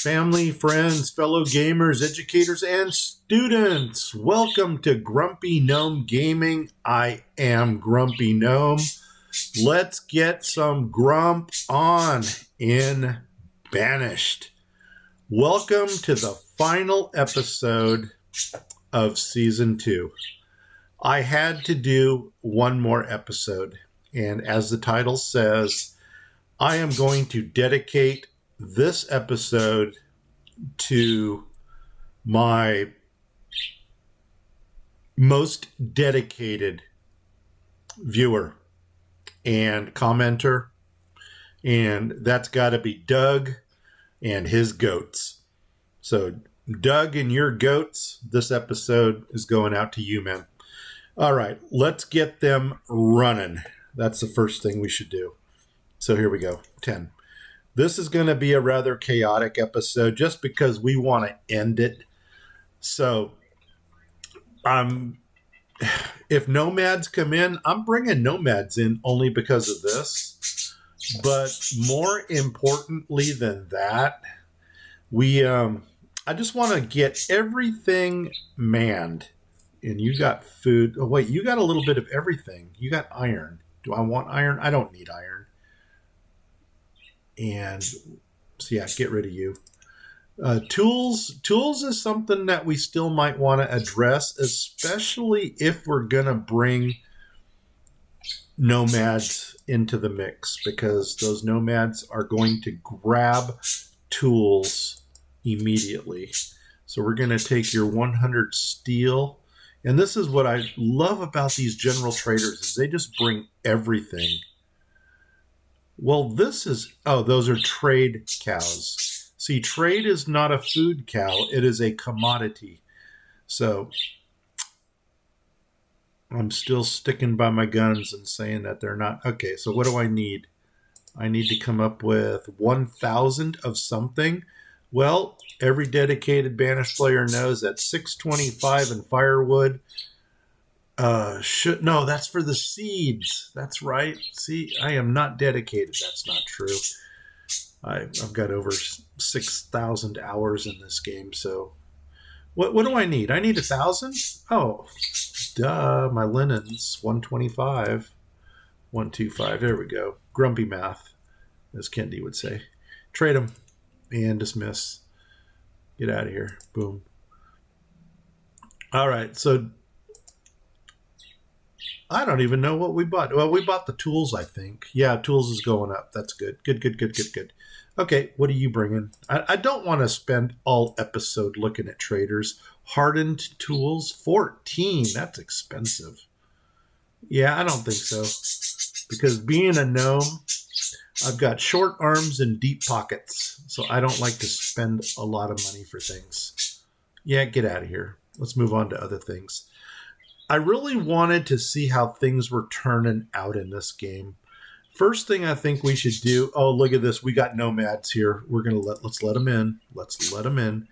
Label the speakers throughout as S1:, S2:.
S1: family, friends, fellow gamers, educators, and students. Welcome to Grumpy Gnome Gaming. I am Grumpy Gnome. Let's get some grump on in Banished. Welcome to the final episode of Season 2. I had to do one more episode, and as the title says, I am going to dedicate this episode to my most dedicated viewer and commenter, and that's got to be Doug and his goats. So Doug and your goats, this episode is going out to you, man. All right, let's get them running. That's the first thing we should do. So here we go, 10. This is going to be a rather chaotic episode just because we want to end it. So if Nomads come in, I'm bringing Nomads in only because of this. But more importantly than that, I just want to get everything manned. And you got food. Oh, wait, you got a little bit of everything. You got iron. Do I want iron? I don't need iron. And so, yeah, get rid of you. Tools is something that we still might want to address, especially if we're going to bring Nomads into the mix, because those Nomads are going to grab tools immediately. So we're going to take your 100 steel. And this is what I love about these general traders is they just bring everything. Well, those are trade cows. See, trade is not a food cow. It is a commodity. So I'm still sticking by my guns and saying that they're not. Okay, so what do I need? I need to come up with 1,000 of something. Well, every dedicated Banished player knows that 625 in firewood. No, that's for the seeds. That's right. See, I am not dedicated. That's not true. I've got over 6,000 hours in this game. So what do I need? I need 1,000? Oh, duh. My linens, 125. 125. There we go. Grumpy math, as Kendi would say. Trade them and dismiss. Get out of here. Boom. All right. So I don't even know what we bought. Well, we bought the tools, I think. Yeah, tools is going up. That's good. Good. Okay, what are you bringing? I don't want to spend all episode looking at traders. Hardened tools, 14. That's expensive. Yeah, I don't think so. Because being a gnome, I've got short arms and deep pockets. So I don't like to spend a lot of money for things. Yeah, get out of here. Let's move on to other things. I really wanted to see how things were turning out in this game. First thing I think we should do. Oh, look at this. We got Nomads here. Let's let them in. Let's let them in.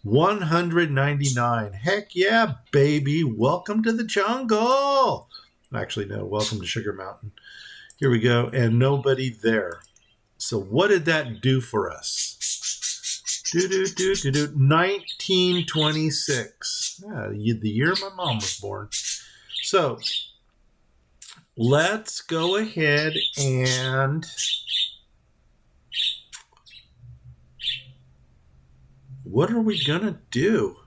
S1: 199. Heck yeah, baby. Welcome to the jungle. Actually, no. Welcome to Sugar Mountain. Here we go. And nobody there. So what did that do for us? 1926. Yeah, the year my mom was born. So let's go ahead and what are we gonna do?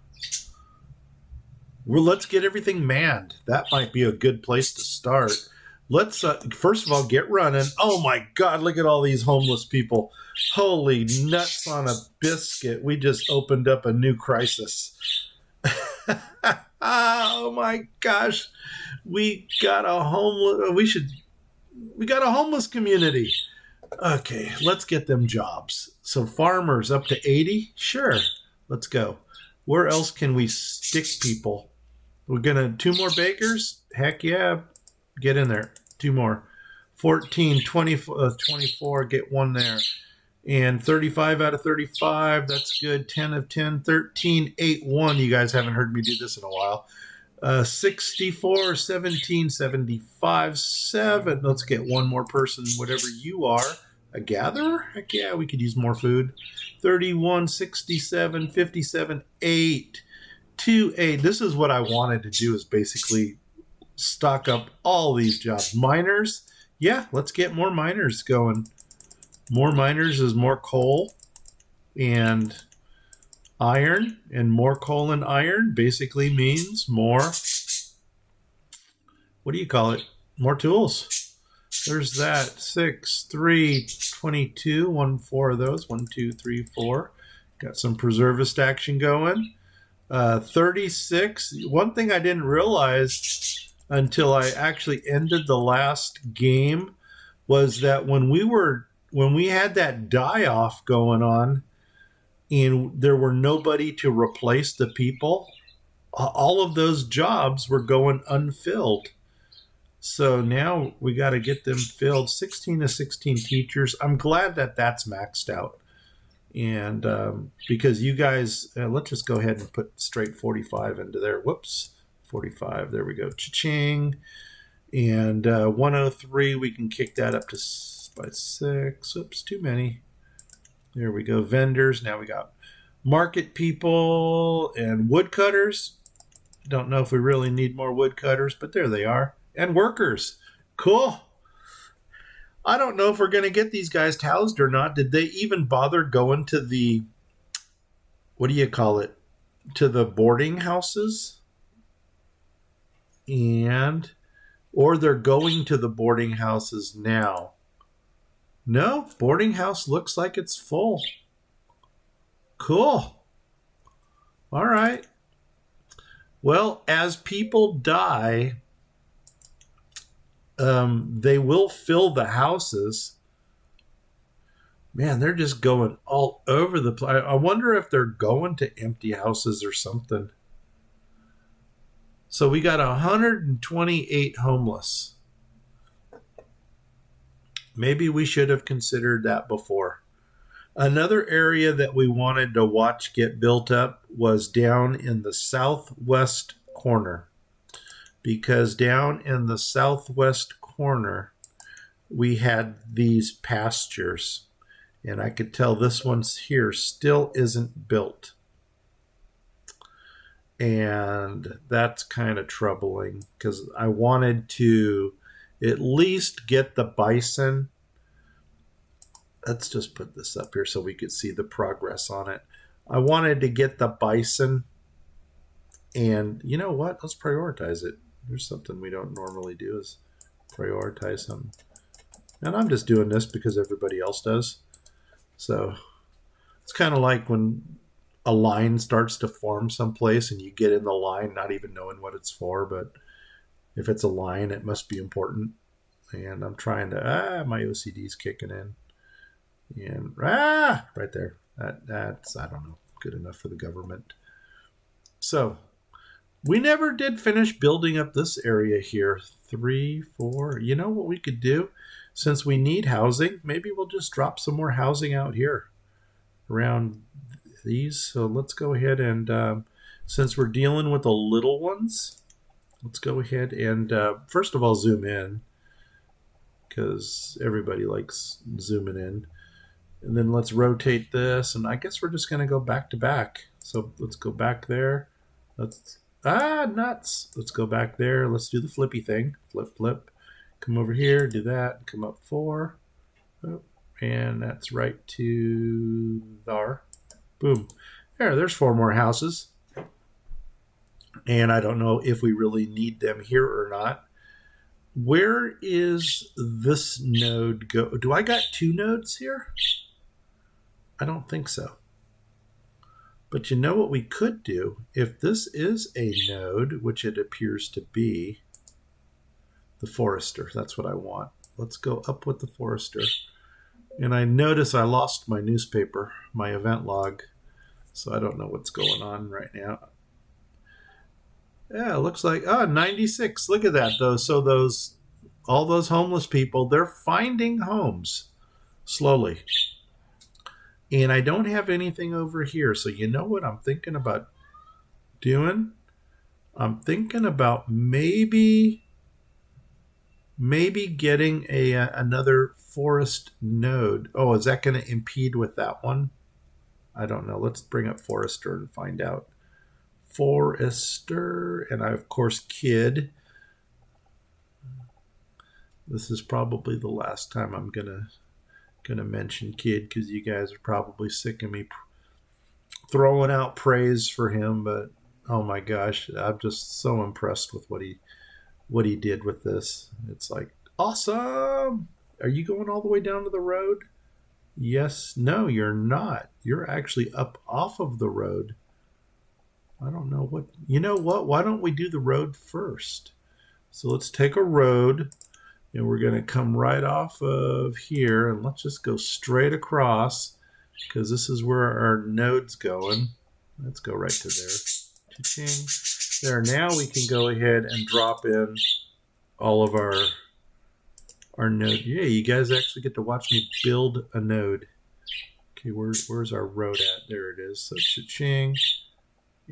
S1: Well, let's get everything manned. That might be a good place to start. Let's first of all get running. Oh my God, look at all these homeless people. Holy nuts on a biscuit. We just opened up a new crisis. Oh my gosh. We got a homeless community. Okay, let's get them jobs. So farmers up to 80? Sure. Let's go. Where else can we stick people? We're gonna 2 more bakers? Heck yeah. Get in there. 2 more. 14, 20, 24, get 1 there. And 35 out of 35, that's good. 10 of 10, 13, 8, 1. You guys haven't heard me do this in a while. 64, 17, 75, 7. Let's get 1 more person, whatever you are. A gatherer? Heck yeah, we could use more food. 31, 67, 57, 8, 2, 8. This is what I wanted to do, is basically stock up all these jobs. Miners, yeah, let's get more miners going. More miners is more coal and iron, and more coal and iron basically means more, what do you call it? More tools. There's that. 6, 3, 22. 1, 4 of those. 1, 2, 3, 4. Got some preservist action going. 36. One thing I didn't realize until I actually ended the last game was that when we had that die-off going on and there were nobody to replace the people, all of those jobs were going unfilled. So now we got to get them filled. 16 to 16 teachers. I'm glad that that's maxed out. And because you guys, let's just go ahead and put straight 45 into there. Whoops, 45. There we go. Cha-ching. And 103, we can kick that up to by 6. Oops, too many. There we go. Vendors. Now we got market people and woodcutters. Don't know if we really need more woodcutters, but there they are. And workers. Cool. I don't know if we're going to get these guys housed or not. Did they even bother going to the, what do you call it, to the boarding houses? Or they're going to the boarding houses now. No, boarding house looks like it's full. Cool. All right. Well, as people die, they will fill the houses. Man, they're just going all over the place. I wonder if they're going to empty houses or something. So we got 128 homeless. Maybe we should have considered that before. Another area that we wanted to watch get built up was down in the southwest corner. Because down in the southwest corner, we had these pastures. And I could tell this one's here still isn't built. And that's kind of troubling because I wanted to at least get the bison. Let's just put this up here so we could see the progress on it. I wanted to get the bison. And you know what? Let's prioritize it. There's something we don't normally do, is prioritize them. And I'm just doing this because everybody else does. So it's kind of like when a line starts to form someplace and you get in the line not even knowing what it's for, but if it's a line, it must be important. And I'm trying to, my OCD's kicking in. And, right there. That's, I don't know, good enough for the government. So we never did finish building up this area here. 3, 4. You know what we could do? Since we need housing, maybe we'll just drop some more housing out here around these. So let's go ahead and, since we're dealing with the little ones, let's go ahead and, first of all, zoom in because everybody likes zooming in. And then let's rotate this. And I guess we're just going to go back to back. So let's go back there. Nuts. Let's go back there. Let's do the flippy thing. Flip, flip. Come over here, do that. Come up 4. And that's right to there. Boom. There's 4 more houses. And I don't know if we really need them here or not. Where is this node go? Do I got 2 nodes here? I don't think so. But you know what we could do? If this is a node, which it appears to be, the forester, that's what I want. Let's go up with the forester. And I notice I lost my newspaper, my event log. So I don't know what's going on right now. Yeah, it looks like 96. Look at that though. So all those homeless people, they're finding homes slowly. And I don't have anything over here. So you know what I'm thinking about doing? I'm thinking about maybe getting another forest node. Oh, is that going to impede with that one? I don't know. Let's bring up Forester and find out. Forester, and I, of course, Kid. This is probably the last time I'm gonna mention Kid because you guys are probably sick of me throwing out praise for him. But oh my gosh, I'm just so impressed with what he did with this. It's like awesome. Are you going all the way down to the road? Yes. No, you're not. You're actually up off of the road. I don't know what. You know what? Why don't we do the road first? So let's take a road and we're going to come right off of here and let's just go straight across because this is where our node's going. Let's go right to there. Cha-ching. There, now we can go ahead and drop in all of our node. Yeah, you guys actually get to watch me build a node. Okay, where's our road at? There it is. So cha-ching.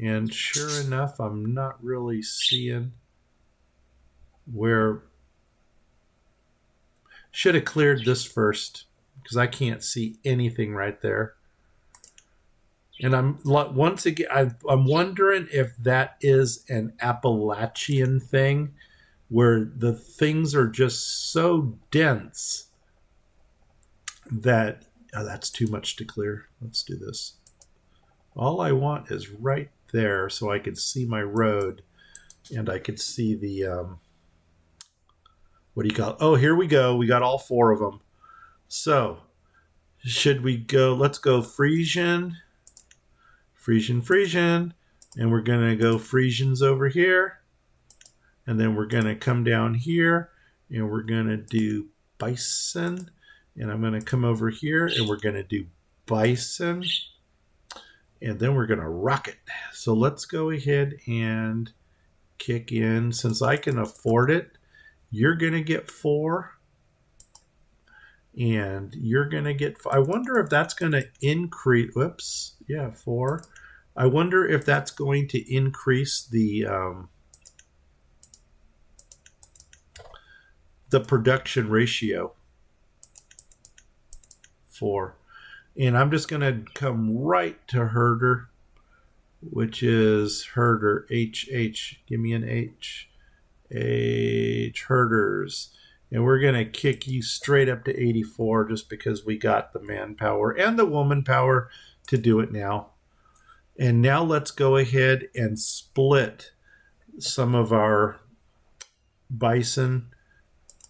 S1: And sure enough, I'm not really seeing where. Should have cleared this first because I can't see anything right there. And I'm once again, I'm wondering if that is an Appalachian thing where the things are just so dense that that's too much to clear. Let's do this. All I want is right there so I can see my road and I could see the what do you call it? Oh, here we go. We got all four of them. So should we go? Let's go Frisian, and we're going to go Frisians over here. And then we're going to come down here and we're going to do Bison. And I'm going to come over here and we're going to do Bison. And then we're going to rock it. So let's go ahead and kick in. Since I can afford it, you're going to get 4. And you're going to get, I wonder if that's going to increase, whoops, yeah, 4. I wonder if that's going to increase the production ratio. 4. And I'm just going to come right to herder, which is herder, HH. Give me an H. H, herders. And we're going to kick you straight up to 84 just because we got the manpower and the woman power to do it now. And now let's go ahead and split some of our bison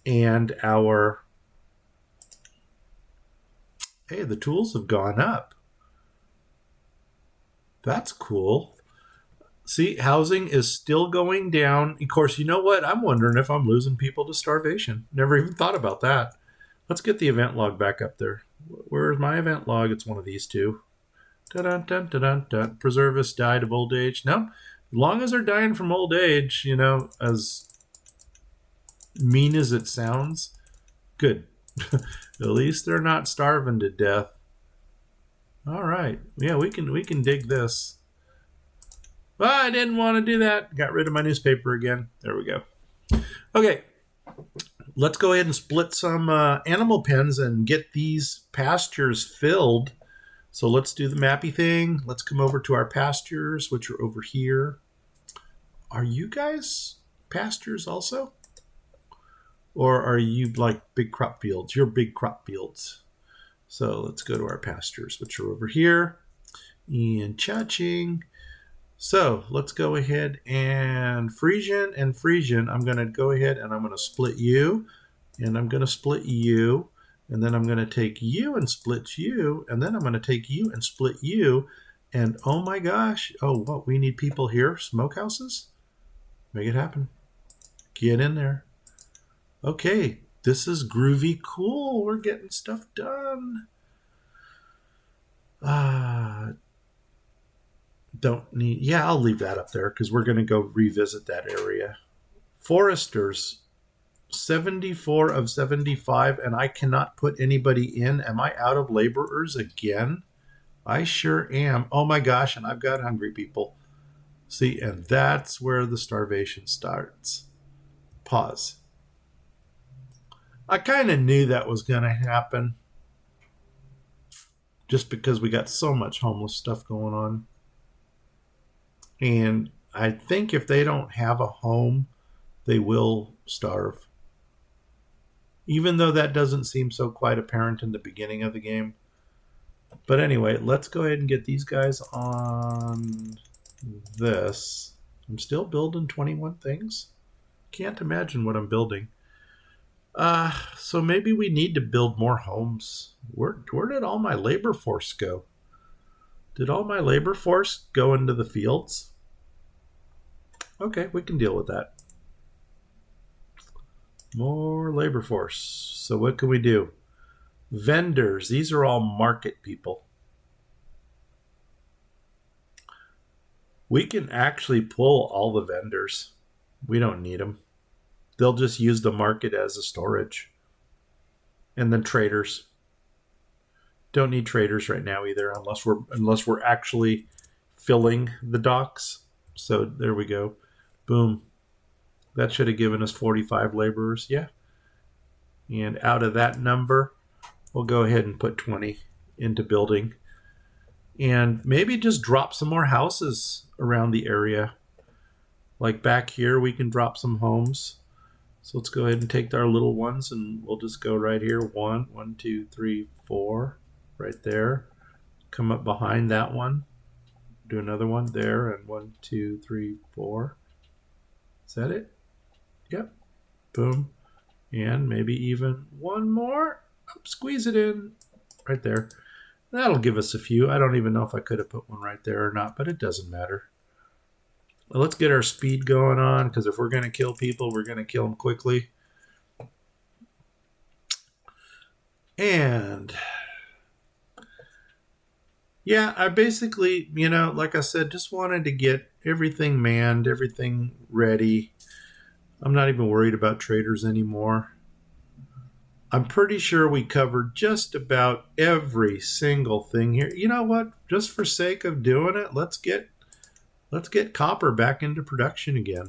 S1: and our... Hey, the tools have gone up. That's cool. See, housing is still going down. Of course, you know what? I'm wondering if I'm losing people to starvation. Never even thought about that. Let's get the event log back up there. Where's my event log? It's one of these two. Dun-dun-dun-dun-dun. Preservists died of old age. No, as long as they're dying from old age, you know, as mean as it sounds, good. At least they're not starving to death. All right. Yeah, we can dig this. Well, I didn't want to do that. Got rid of my newspaper again. There we go. Okay. Let's go ahead and split some animal pens and get these pastures filled. So let's do the mappy thing. Let's come over to our pastures, which are over here. Are you guys pastures also? Or are you like big crop fields? You're big crop fields. So let's go to our pastures, which are over here. And cha-ching. So let's go ahead and Frisian. I'm going to go ahead and I'm going to split you. And I'm going to split you. And then I'm going to take you and split you. And then I'm going to take you and split you. And oh my gosh. Oh, what? We need people here. Smokehouses? Make it happen. Get in there. Okay. This is groovy cool. We're getting stuff done. Don't need, yeah, I'll leave that up there because we're going to go revisit that area. Foresters, 74 of 75, and I cannot put anybody in. Am I out of laborers again? I sure am. Oh my gosh, and I've got hungry people. See, and that's where the starvation starts. Pause. I kind of knew that was going to happen. just because we got so much homeless stuff going on. And I think if they don't have a home, they will starve. Even though that doesn't seem so quite apparent in the beginning of the game. But anyway, let's go ahead and get these guys on this. I'm still building 21 things. Can't imagine what I'm building. So maybe we need to build more homes. Where did all my labor force go? Did all my labor force go into the fields? Okay, we can deal with that. More labor force. So what can we do? Vendors. These are all market people. We can actually pull all the vendors. We don't need them. They'll just use the market as a storage. And then traders. Don't need traders right now either, unless we're actually filling the docks. So there we go. Boom. That should have given us 45 laborers. Yeah. And out of that number, we'll go ahead and put 20 into building. And maybe just drop some more houses around the area. Like back here, we can drop some homes. So let's go ahead and take our little ones, and we'll just go right here. 1, 2, 3, 4, right there. Come up behind that one. Do another one there, and 1, 2, 3, 4. Is that it? Yep. Boom. And maybe even one more. Squeeze it in right there. That'll give us a few. I don't even know if I could have put one right there or not, but it doesn't matter. Well, let's get our speed going on, because if we're going to kill people, we're going to kill them quickly. And yeah, I basically, like I said, just wanted to get everything manned, everything ready. I'm not even worried about traders anymore. I'm pretty sure we covered just about every single thing here. You know what? Just for sake of doing it, let's get copper back into production again.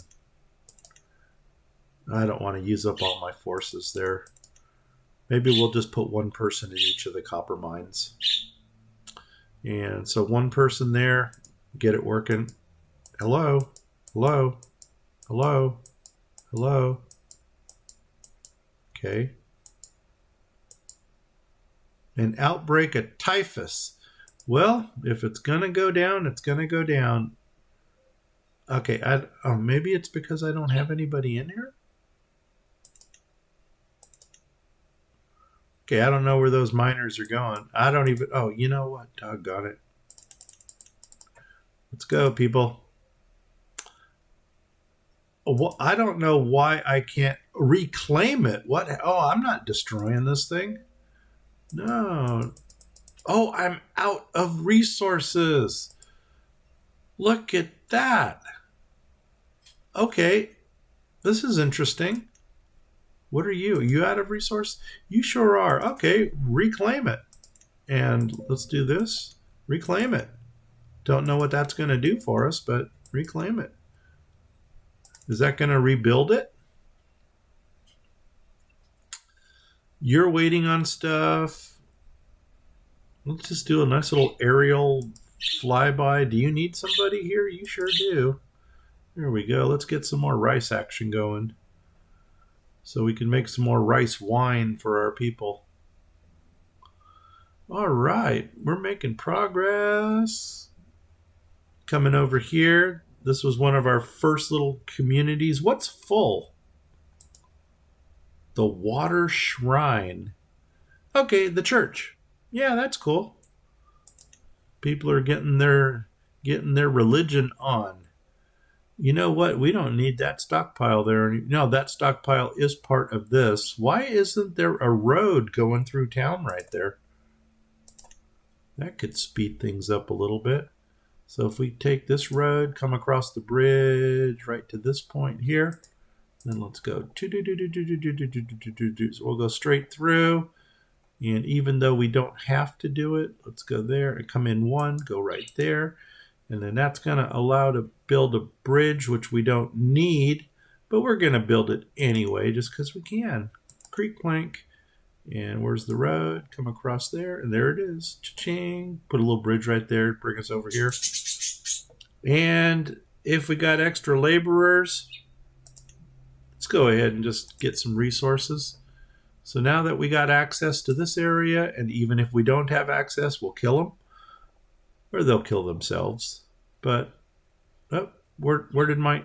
S1: I don't want to use up all my forces there. Maybe we'll just put one person in each of the copper mines. And so one person there, get it working. Hello, hello, hello, hello. Okay. An outbreak of typhus. Well, if it's going to go down, it's going to go down. Okay, maybe it's because I don't have anybody in here? Okay, I don't know where those miners are going. I don't even... Oh, you know what? Doggone it. Let's go, people. Well, I don't know why I can't reclaim it. What? Oh, I'm not destroying this thing. No. Oh, I'm out of resources. Look at that. Okay, this is interesting. What are you? Are you out of resource? You sure are. Okay, reclaim it. And let's do this. Reclaim it. Don't know what that's going to do for us, but reclaim it. Is that going to rebuild it? You're waiting on stuff. Let's just do a nice little aerial flyby. Do you need somebody here? You sure do. There we go. Let's get some more rice action going, so we can make some more rice wine for our people. All right, we're making progress. Coming over here. This was one of our first little communities. What's full? The Water Shrine. Okay, the church. Yeah, that's cool. People are getting their religion on. You know what? We don't need that stockpile there. No, that stockpile is part of this. Why isn't there a road going through town right there? That could speed things up a little bit. So if we take this road, come across the bridge right to this point here, then let's go. So we'll go straight through. And even though we don't have to do it, let's go there and come in one, go right there. And then that's going to allow to build a bridge, which we don't need, but we're going to build it anyway just because we can. Creek plank. And where's the road? Come across there, and there it is. Cha-ching. Put a little bridge right there. Bring us over here. And if we got extra laborers, let's go ahead and just get some resources. So now that we got access to this area, and even if we don't have access, we'll kill them. Or they'll kill themselves. But, oh, where did my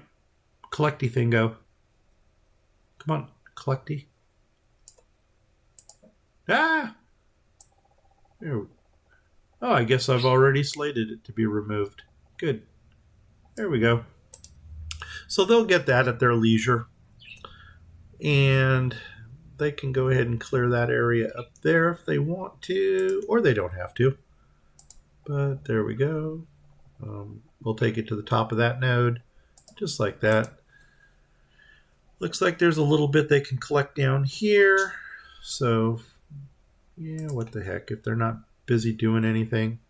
S1: collecty thing go? Come on, collecty. Ah! There. Oh, I guess I've already slated it to be removed. Good. There we go. So they'll get that at their leisure. And they can go ahead and clear that area up there if they want to, or they don't have to. But there we go. We'll take it to the top of that node, just like that. Looks like there's a little bit they can collect down here. So, yeah, what the heck, if they're not busy doing anything.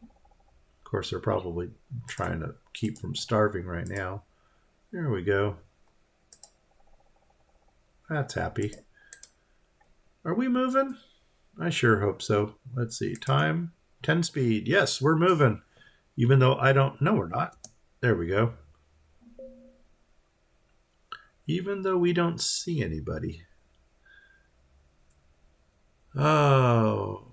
S1: Of course, they're probably trying to keep from starving right now. There we go. That's happy. Are we moving? I sure hope so. Let's see. Time, 10 speed. Yes, we're moving. Even though I don't... No, we're not. There we go. Even though we don't see anybody. Oh.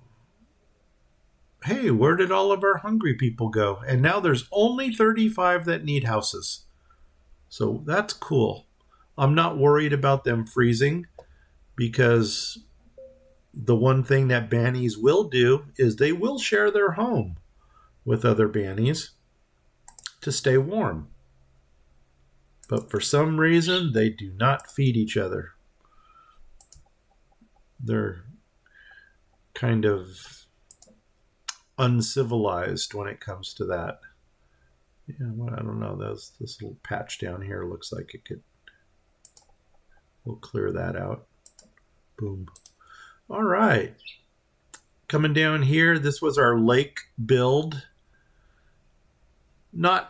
S1: Hey, where did all of our hungry people go? And now there's only 35 that need houses. So that's cool. I'm not worried about them freezing because the one thing that bannies will do is they will share their home with other bannies to stay warm. But for some reason, they do not feed each other. They're kind of uncivilized when it comes to that. Yeah, well, I don't know. This little patch down here looks like it could... We'll clear that out. Boom. All right. Coming down here, this was our lake build. Not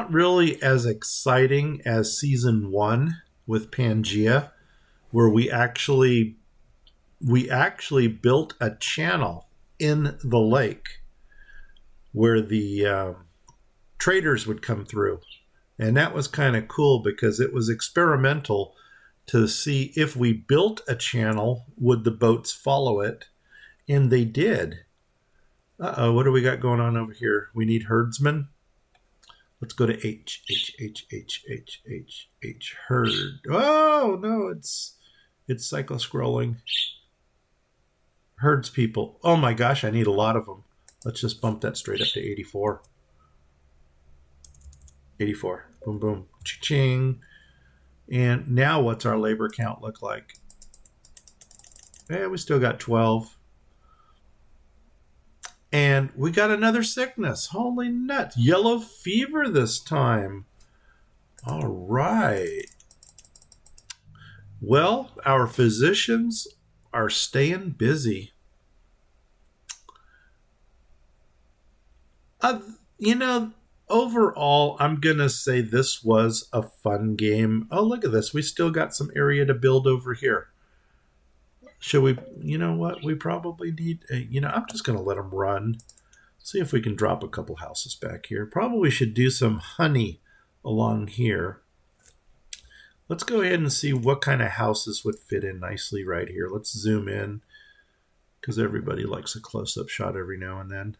S1: really as exciting as season 1 with Pangea, where we actually built a channel in the lake where the traders would come through. And that was kind of cool because it was experimental to see if we built a channel, would the boats follow it? And they did. Uh-oh, what do we got going on over here? We need herdsmen. Let's go to H, herd. Oh, no, it's cycle-scrolling. Herds people. Oh my gosh, I need a lot of them. Let's just bump that straight up to 84. 84. Boom, boom. Cha-ching. And now what's our labor count look like? Yeah, we still got 12. And we got another sickness. Holy nuts. Yellow fever this time. All right. Well, our physicians are staying busy. Overall, I'm going to say this was a fun game. Oh, look at this. We still got some area to build over here. Should we, you know what? We probably need, I'm just going to let them run. See if we can drop a couple houses back here. Probably should do some honey along here. Let's go ahead and see what kind of houses would fit in nicely right here. Let's zoom in because everybody likes a close-up shot every now and then.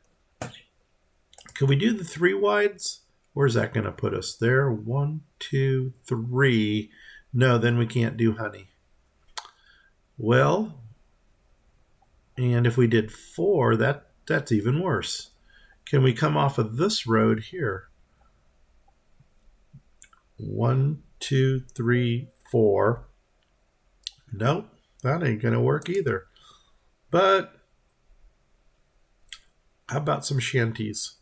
S1: Can we do the 3 wides? Where's that going to put us? There, 1, 2, 3. No, then we can't do honey. Well, and if we did 4, that's even worse. Can we come off of this road here? 1, 2, 3, 4. Nope, that ain't going to work either. But how about some shanties?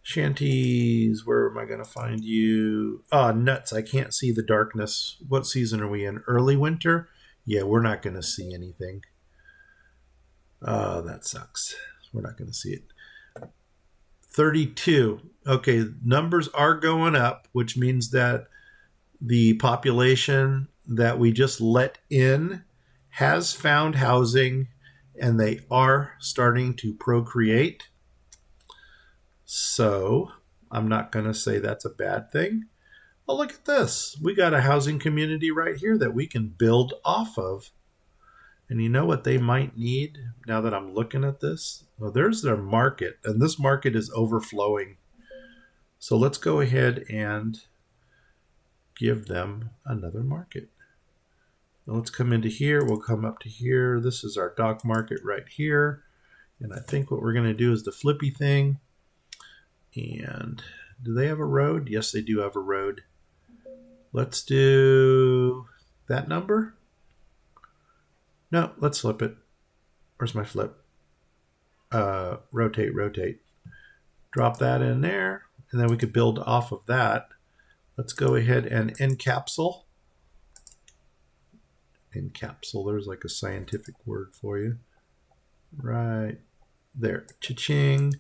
S1: Shanties, where am I going to find you? Oh, nuts, I can't see the darkness. What season are we in? Early winter? Yeah, we're not going to see anything. Oh, that sucks. We're not going to see it. 32. Okay, numbers are going up, which means that the population that we just let in has found housing, and they are starting to procreate. So I'm not going to say that's a bad thing. Oh, look at this. We got a housing community right here that we can build off of. And you know what they might need now that I'm looking at this? Well, there's their market, and this market is overflowing. So let's go ahead and give them another market. Now let's come into here. We'll come up to here. This is our dock market right here. And I think what we're going to do is the flippy thing. And do they have a road? Yes, they do have a road. Let's do that number. No, let's flip it. Where's my flip? Rotate. Drop that in there, and then we could build off of that. Let's go ahead and encapsule. Encapsule, there's like a scientific word for you. Right there. Cha-ching.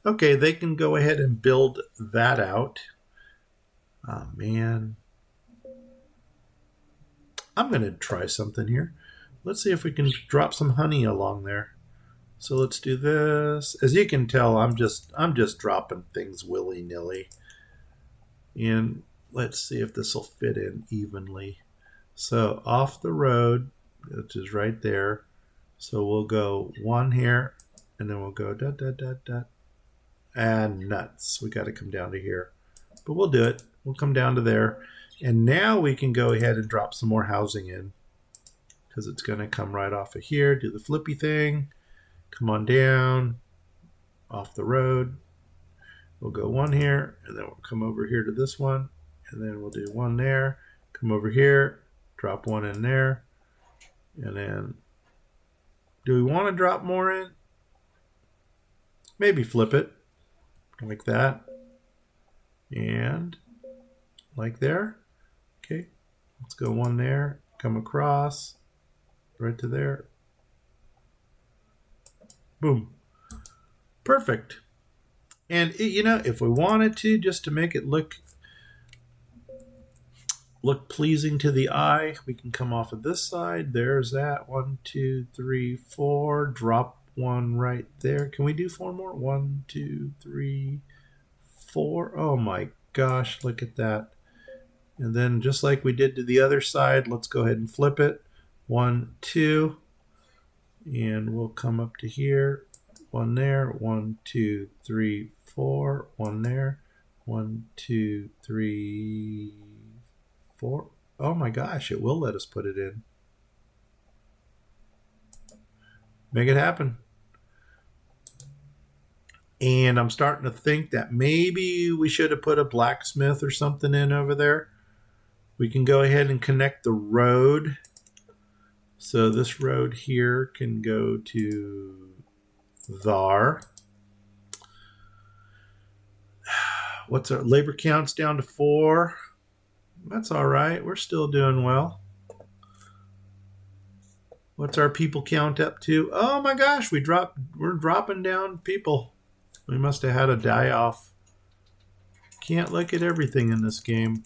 S1: Okay, they can go ahead and build that out. Oh, man. I'm going to try something here. Let's see if we can drop some honey along there. So let's do this. As you can tell, I'm just dropping things willy-nilly. And let's see if this will fit in evenly. So off the road, which is right there. So we'll go one here, and then we'll go dot, dot, dot, dot. And nuts. We got to come down to here. But we'll do it. We'll come down to there. And now we can go ahead and drop some more housing in, because it's going to come right off of here. Do the flippy thing. Come on down. Off the road. We'll go one here, and then we'll come over here to this one. And then we'll do one there. Come over here. Drop one in there. And then, do we want to drop more in? Maybe flip it. Like that. And like there. Okay. Let's go one there. Come across. Right to there. Boom. Perfect. And if we wanted to, just to make it look pleasing to the eye, we can come off of this side. There's that. 1, 2, 3, 4. Drop one right there. Can we do 4 more? 1, 2, 3, 4. Oh my gosh, look at that. And then just like we did to the other side, let's go ahead and flip it. 1, 2. And we'll come up to here. 1 there. 1, 2, 3, 4. 1 there. 1, 2, 3, 4. Oh my gosh, it will let us put it in. Make it happen. And I'm starting to think that maybe we should have put a blacksmith or something in over there. We can go ahead and connect the road. So this road here can go to there. What's our labor count's down to 4? That's all right. We're still doing well. What's our people count up to? Oh my gosh, we're dropping down people. We must have had a die off. Can't look at everything in this game.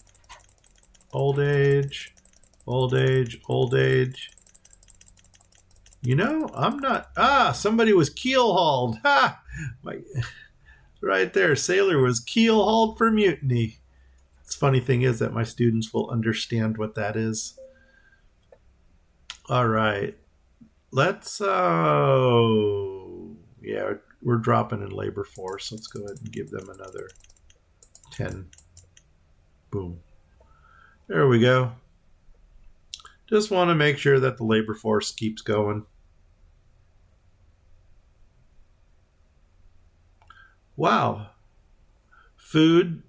S1: Old age, old age, old age. I'm not. Somebody was keel hauled. Right there, sailor was keel hauled for mutiny. The funny thing is that my students will understand what that is. All right. Let's, we're dropping in labor force. Let's go ahead and give them another 10. Boom. There we go. Just want to make sure that the labor force keeps going. Wow. Food.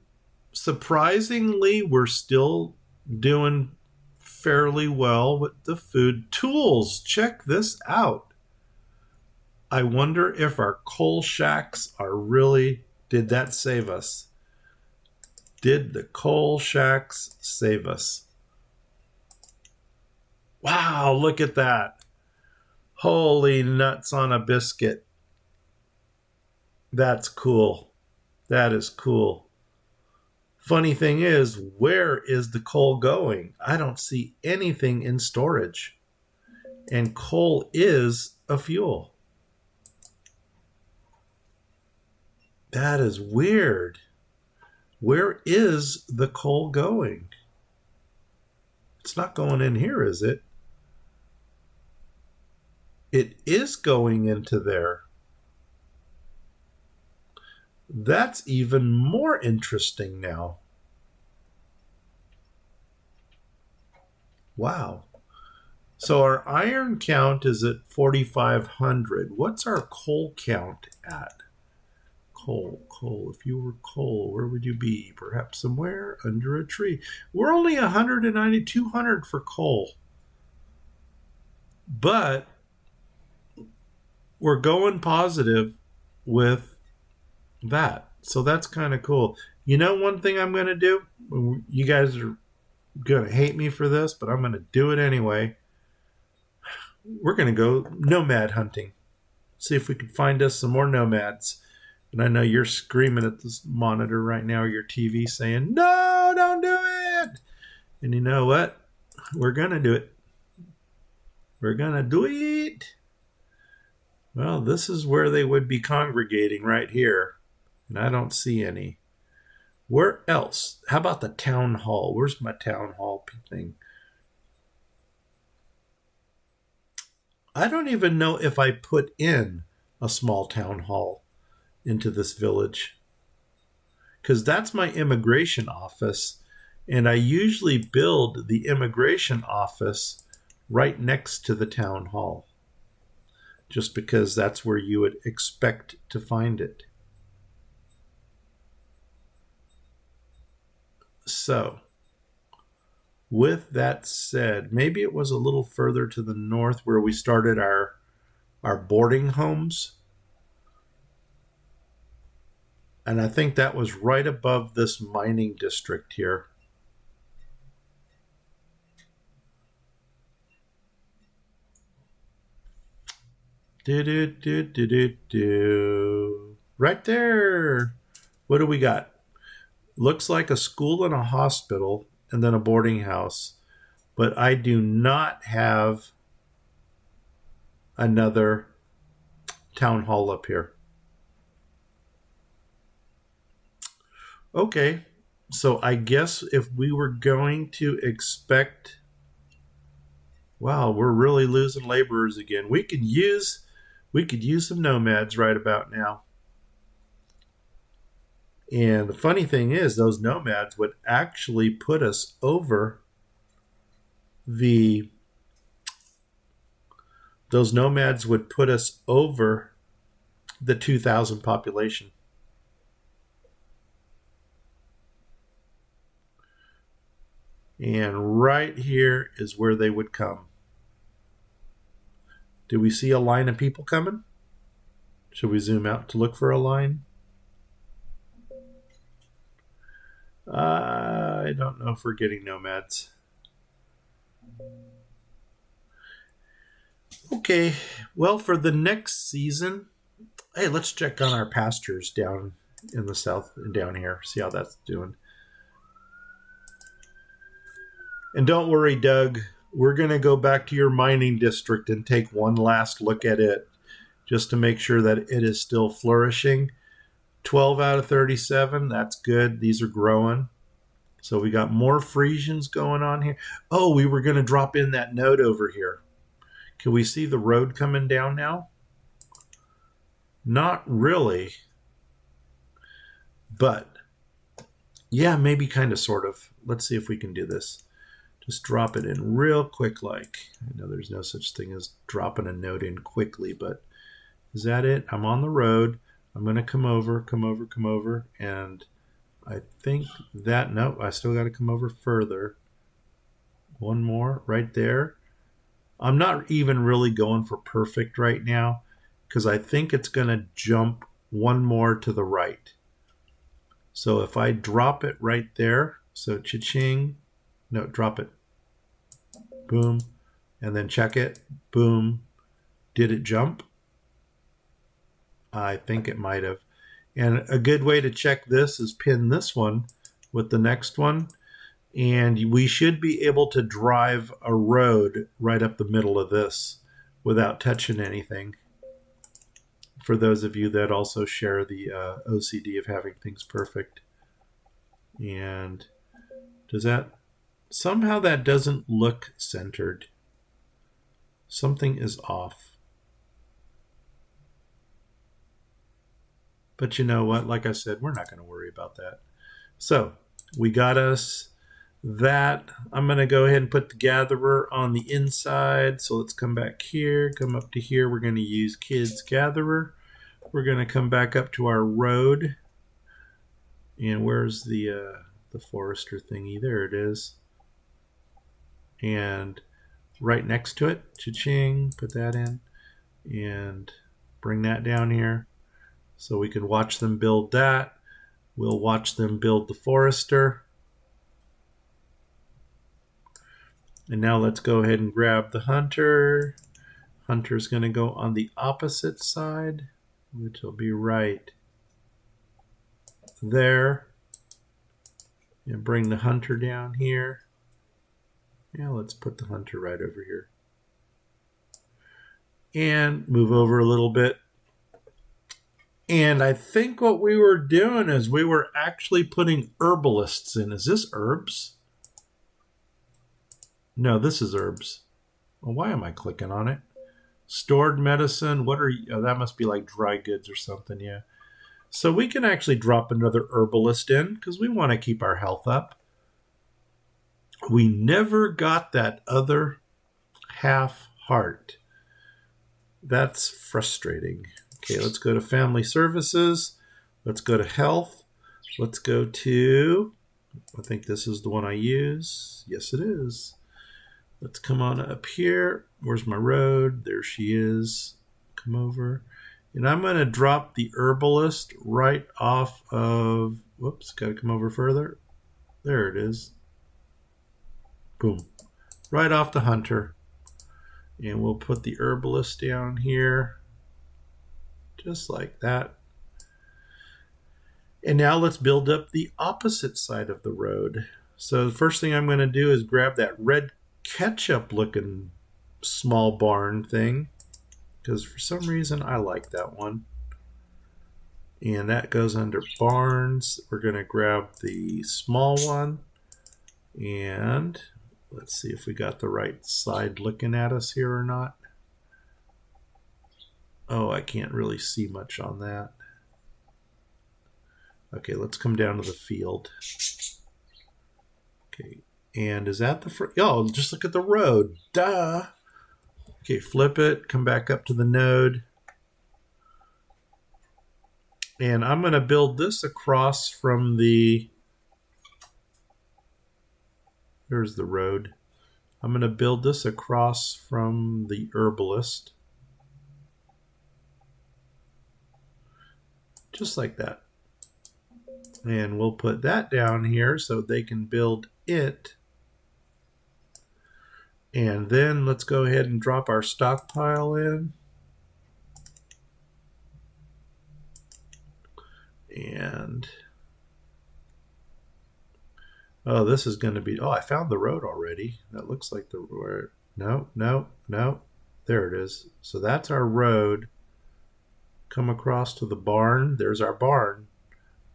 S1: Surprisingly, we're still doing fairly well with the food. Tools. Check this out. I wonder if our coal shacks are really... Did that save us? Did the coal shacks save us? Wow, look at that. Holy nuts on a biscuit. That's cool. That is cool. Funny thing is, where is the coal going? I don't see anything in storage. And coal is a fuel. That is weird. Where is the coal going? It's not going in here, is it? It is going into there. That's even more interesting now. Wow. So our iron count is at 4,500. What's our coal count at? Coal. If you were coal, where would you be? Perhaps somewhere under a tree. We're only 190, 200 for coal. But we're going positive with that. So that's kind of cool. You know, one thing I'm going to do? You guys are going to hate me for this, but I'm going to do it anyway. We're going to go nomad hunting. See if we can find us some more nomads. And I know you're screaming at this monitor right now, or your TV, saying, no, don't do it. And you know what? We're going to do it. We're going to do it. Well, this is where they would be congregating right here. And I don't see any. Where else? How about the town hall? Where's my town hall thing? I don't even know if I put in a small town hall into this village, because that's my immigration office, and I usually build the immigration office right next to the town hall, just because that's where you would expect to find it. So, with that said, maybe it was a little further to the north where we started our boarding homes. And I think that was right above this mining district here. Right there. What do we got? Looks like a school and a hospital and then a boarding house. But I do not have another town hall up here. Okay, so I guess if we were going to expect, wow, we're really losing laborers again. We could use some nomads right about now. And the funny thing is, those nomads would actually put us over the 2,000 population. And right here is where they would come. Do we see a line of people coming? Should we zoom out to look for a line? I don't know if we're getting nomads. Okay, well, for the next season, hey, let's check on our pastures down in the south and down here. See how that's doing. And don't worry, Doug. We're going to go back to your mining district and take one last look at it just to make sure that it is still flourishing. 12 out of 37, that's good. These are growing. So we got more Frisians going on here. Oh, we were going to drop in that node over here. Can we see the road coming down now? Not really. But, yeah, maybe kind of, sort of. Let's see if we can do this. Just drop it in real quick like. I know there's no such thing as dropping a node in quickly, but is that it? I'm on the road. I'm going to come over, and I think that, nope, I still got to come over further. One more right there. I'm not even really going for perfect right now because I think it's going to jump one more to the right. So if I drop it right there, so cha-ching, no, drop it, boom, and then check it, boom. Did it jump? I think it might have. And a good way to check this is pin this one with the next one. And we should be able to drive a road right up the middle of this without touching anything. For those of you that also share the OCD of having things perfect. And does that, somehow that doesn't look centered. Something is off. But you know what? Like I said, we're not going to worry about that. So we got us that. I'm going to go ahead and put the gatherer on the inside. So let's come back here, come up to here. We're going to use kids gatherer. We're going to come back up to our road. And where's the forester thingy? There it is. And right next to it, cha-ching, put that in. And bring that down here. So we can watch them build that. We'll watch them build the forester. And now let's go ahead and grab the hunter. Hunter's going to go on the opposite side, which will be right there. And bring the hunter down here. Yeah, let's put the hunter right over here. And move over a little bit. And I think what we were doing is we were actually putting herbalists in. Is this herbs? No, this is herbs. Well, why am I clicking on it? Stored medicine. What are you? Oh, that must be like dry goods or something, yeah. So we can actually drop another herbalist in because we want to keep our health up. We never got that other half heart. That's frustrating. Okay, let's go to family services. Let's go to health. Let's go to, I think this is the one I use. Yes, it is. Let's come on up here. Where's my road? There she is. Come over. And I'm going to drop the herbalist right off of, whoops, got to come over further. There it is. Boom. Right off the hunter. And we'll put the herbalist down here. Just like that. And now let's build up the opposite side of the road. So the first thing I'm going to do is grab that red ketchup looking small barn thing. Because for some reason I like that one. And that goes under barns. We're going to grab the small one. And let's see if we got the right side looking at us here or not. Oh, I can't really see much on that. Okay, let's come down to the field. Okay, and is that the front? Oh, just look at the road. Duh. Okay, flip it. Come back up to the node. And I'm going to build this across from the... There's the road. I'm going to build this across from the herbalist. Just like that. And we'll put that down here so they can build it. And then let's go ahead and drop our stockpile in. And oh, this is going to be, oh, I found the road already. That looks like the road. No. There it is. So that's our road. Come across to the barn. There's our barn.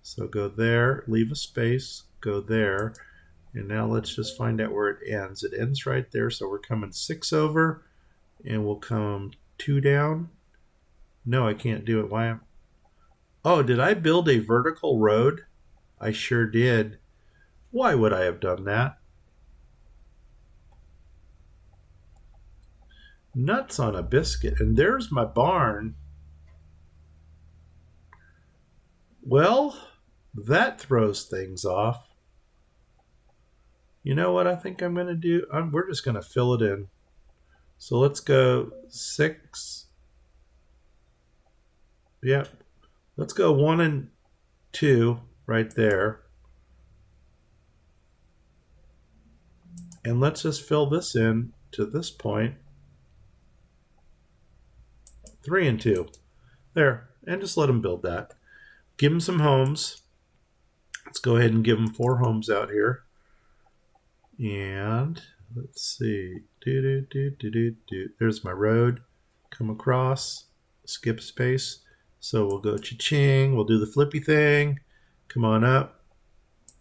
S1: So go there, leave a space, go there. And now let's just find out where it ends. It ends right there. So we're coming 6 over and we'll come 2 down. No, I can't do it. Why? Oh, did I build a vertical road? I sure did. Why would I have done that? Nuts on a biscuit. And there's my barn. Well, that throws things off. You know what I think I'm going to do? We're just going to fill it in. So let's go 6. Yep. Let's go 1 and 2 right there. And let's just fill this in to this point. 3 and 2. There. And just let them build that. Give them some homes. Let's go ahead and give them 4 homes out here. And let's see. There's my road. Come across. Skip space. So we'll go cha-ching. We'll do the flippy thing. Come on up.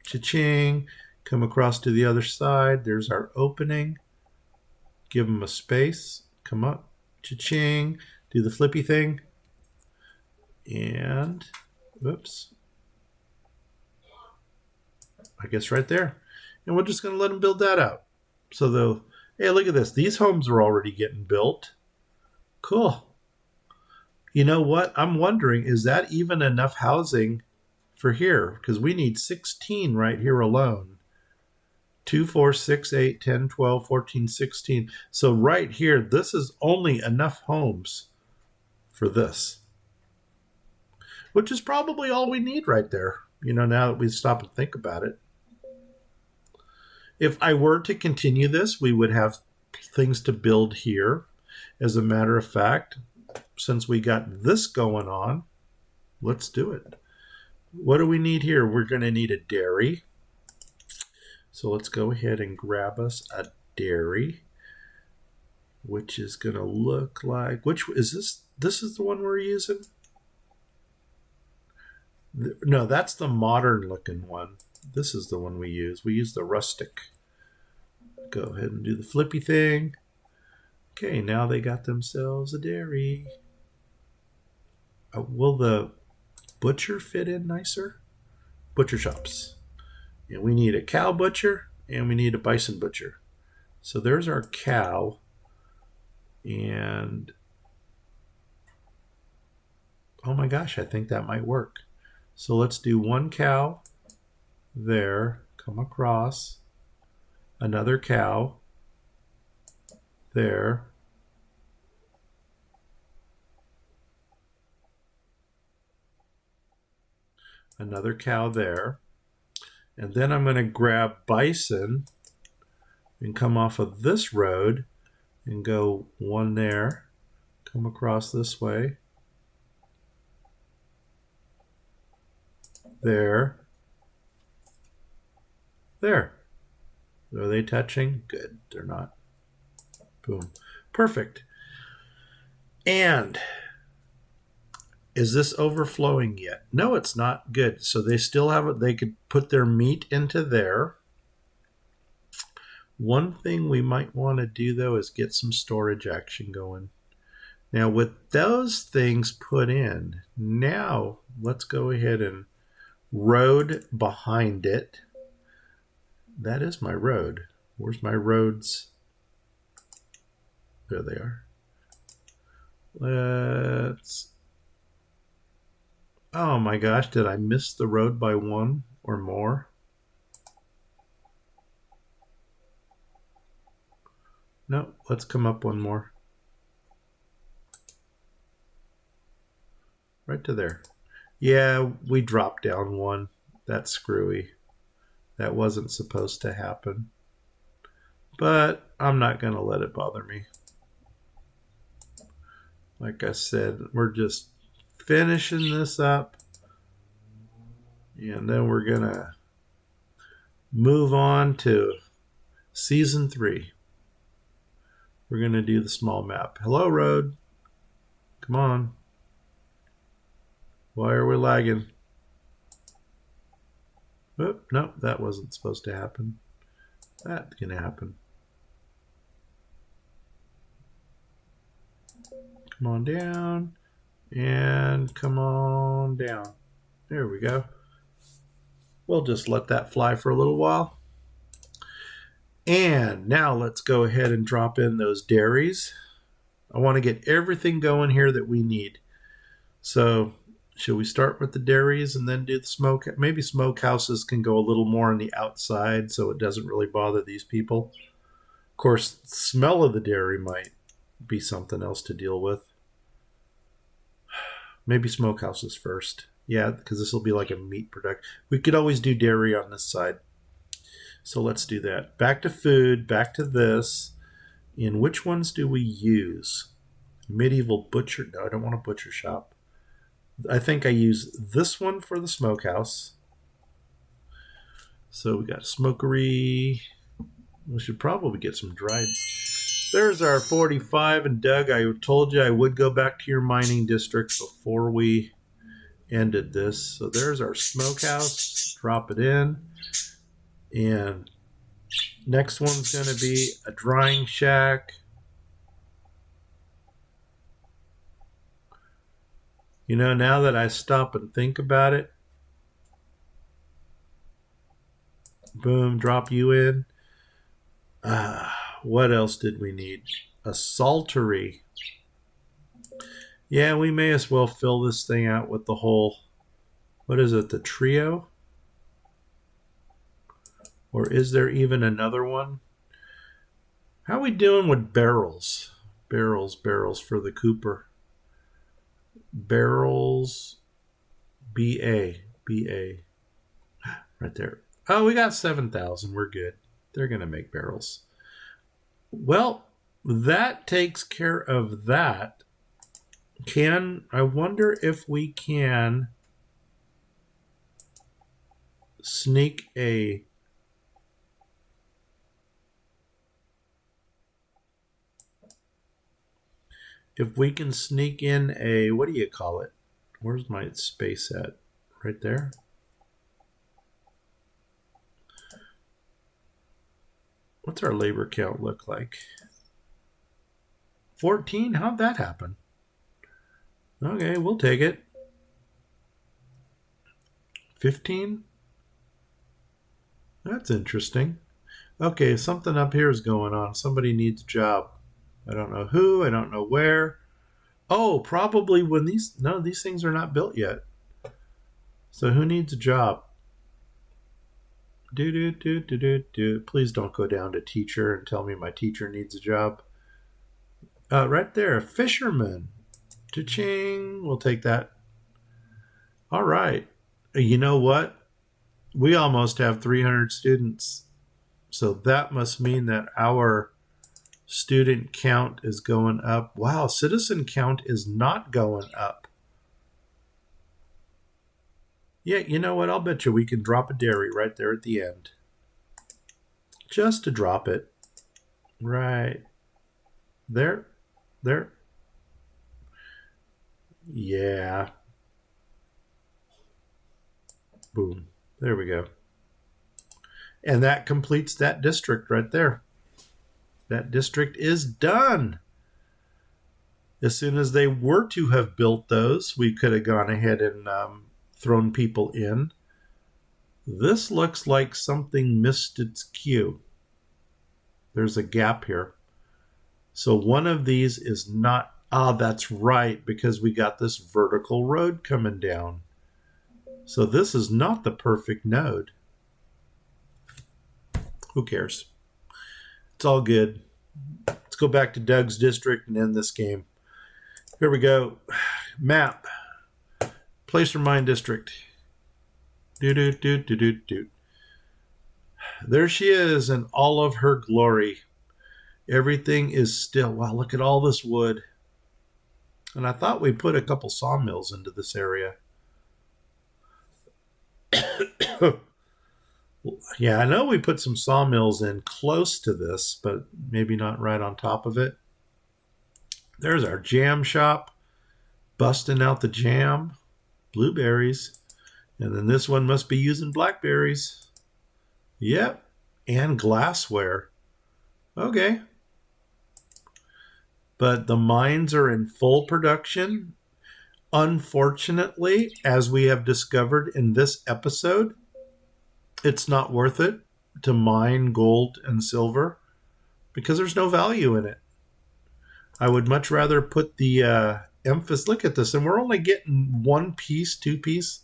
S1: Cha-ching. Come across to the other side. There's our opening. Give them a space. Come up. Cha-ching. Do the flippy thing. And, whoops. I guess right there. And we're just going to let them build that out. So they'll, hey, look at this. These homes are already getting built. Cool. You know what? I'm wondering, is that even enough housing for here? Because we need 16 right here alone. 2, 4, 6, 8, 10, 12, 14, 16. So right here, this is only enough homes for this, which is probably all we need right there. You know, now that we stop and think about it. If I were to continue this, we would have things to build here. As a matter of fact, since we got this going on, let's do it. What do we need here? We're going to need a dairy. So let's go ahead and grab us a dairy, which is going to look like, which is this? This is the one we're using? No, that's the modern looking one. This is the one we use. We use the rustic. Go ahead and do the flippy thing. Okay, now they got themselves a dairy. Will the butcher fit in nicer? Butcher shops. And we need a cow butcher and we need a bison butcher. So there's our cow. And oh my gosh, I think that might work. So let's do 1 cow there. Come across. Another cow there. Another cow there. And then I'm going to grab bison and come off of this road and go 1 there. Come across this way. There. There. Are they touching? Good. They're not. Boom. Perfect. And is this overflowing yet? No, it's not. Good. So they still have it. They could put their meat into there. One thing we might want to do, though, is get some storage action going. Now, with those things put in, now let's go ahead and road behind it. That is my road. Where's my roads? There they are. Let's... Oh my gosh, did I miss the road by 1 or more? No, let's come up 1 more. Right to there. Yeah, we dropped down 1. That's screwy. That wasn't supposed to happen. But I'm not going to let it bother me. Like I said, we're just finishing this up. And then we're going to move on to season 3. We're going to do the small map. Hello, road. Come on. Why are we lagging? Oh, no, that wasn't supposed to happen. That can happen. Come on down. And come on down. There we go. We'll just let that fly for a little while. And now let's go ahead and drop in those dairies. I want to get everything going here that we need. So should we start with the dairies and then do the smoke? Maybe smokehouses can go a little more on the outside so it doesn't really bother these people. Of course, the smell of the dairy might be something else to deal with. Maybe smokehouses first. Yeah, because this will be like a meat production. We could always do dairy on this side. So let's do that. Back to food, back to this. And which ones do we use? Medieval butcher. No, I don't want a butcher shop. I think I use this one for the smokehouse. So we got a smokery. We should probably get some dried. There's our 45. And Doug, I told you I would go back to your mining district before we ended this. So there's our smokehouse. Drop it in. And next one's going to be a drying shack. You know, now that I stop and think about it, boom, drop you in. What else did we need? A saltery. Yeah, we may as well fill this thing out with the whole, what is it, the trio? Or is there even another one? How are we doing with barrels? Barrels for the Cooper. Barrels, BA. Right there. Oh, we got 7,000. We're good. They're going to make barrels. Well, that takes care of that. I wonder if we can sneak a... If we can sneak in a, what do you call it? Where's my space at? Right there. What's our labor count look like? 14? How'd that happen? Okay, we'll take it. 15? That's interesting. Okay, something up here is going on. Somebody needs a job. I don't know who. I don't know where. Oh, probably when these things are not built yet. So who needs a job? Please don't go down to teacher and tell me my teacher needs a job. Right there, fisherman. Cha-ching. We'll take that. All right. You know what? We almost have 300 students. So that must mean that our student count is going up. Wow, citizen count is not going up. Yeah, you know what? I'll bet you we can drop a dairy right there at the end. Just to drop it. Right. There. Yeah. Boom. There we go. And that completes that district right there. That district is done. As soon as they were to have built those, we could have gone ahead and thrown people in. This looks like something missed its cue. There's a gap here. So one of these is not... that's right, because we got this vertical road coming down. So this is not the perfect node. Who cares? It's all good. Let's go back to Doug's district and end this game. Here we go. Map. Placer mine district. Do. There she is in all of her glory. Everything is still. Wow, look at all this wood. And I thought we put a couple sawmills into this area. Yeah, I know we put some sawmills in close to this, but maybe not right on top of it. There's our jam shop. Busting out the jam. Blueberries. And then this one must be using blackberries. Yep. And glassware. Okay. But the mines are in full production. Unfortunately, as we have discovered in this episode, it's not worth it to mine gold and silver because there's no value in it. I would much rather put the emphasis. Look at this, and we're only getting 1 piece, 2 piece,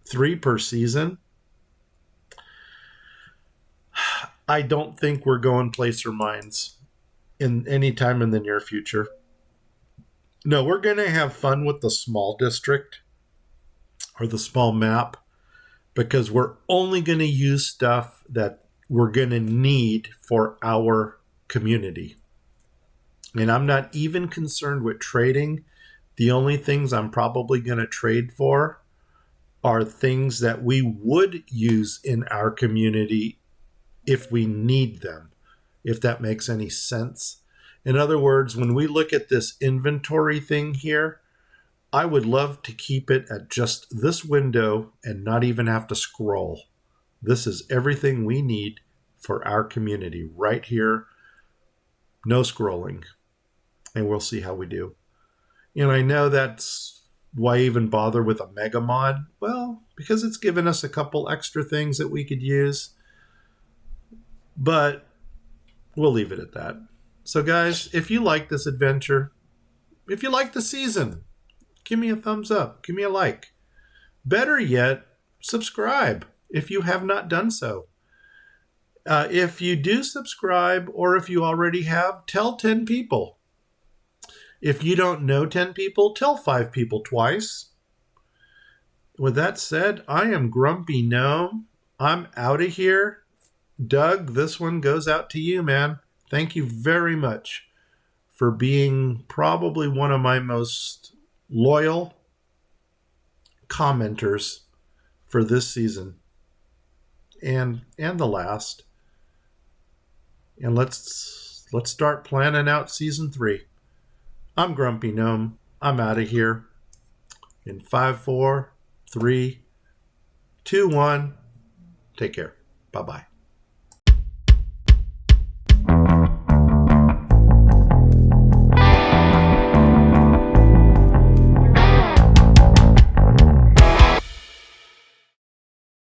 S1: 3 per season. I don't think we're going placer mines in any time in the near future. No, we're going to have fun with the small district or the small map because we're only going to use stuff that we're going to need for our community. And I'm not even concerned with trading. The only things I'm probably going to trade for are things that we would use in our community if we need them, if that makes any sense. In other words, when we look at this inventory thing here, I would love to keep it at just this window and not even have to scroll. This is everything we need for our community right here. No scrolling. And we'll see how we do. And I know that's why even bother with a mega mod? Well, because it's given us a couple extra things that we could use. But we'll leave it at that. So guys, if you like this adventure, if you like the season, give me a thumbs up, give me a like. Better yet, subscribe if you have not done so. If you do subscribe, or if you already have, tell 10 people. If you don't know 10 people, tell 5 people twice. With that said, I am Grumpy Gnome. I'm out of here. Doug, this one goes out to you, man. Thank you very much for being probably one of my most loyal commenters for this season and the last. And let's start planning out season 3. I'm Grumpy Gnome. I'm out of here. In 5, 4, 3, 2, 1. Take care. Bye-bye.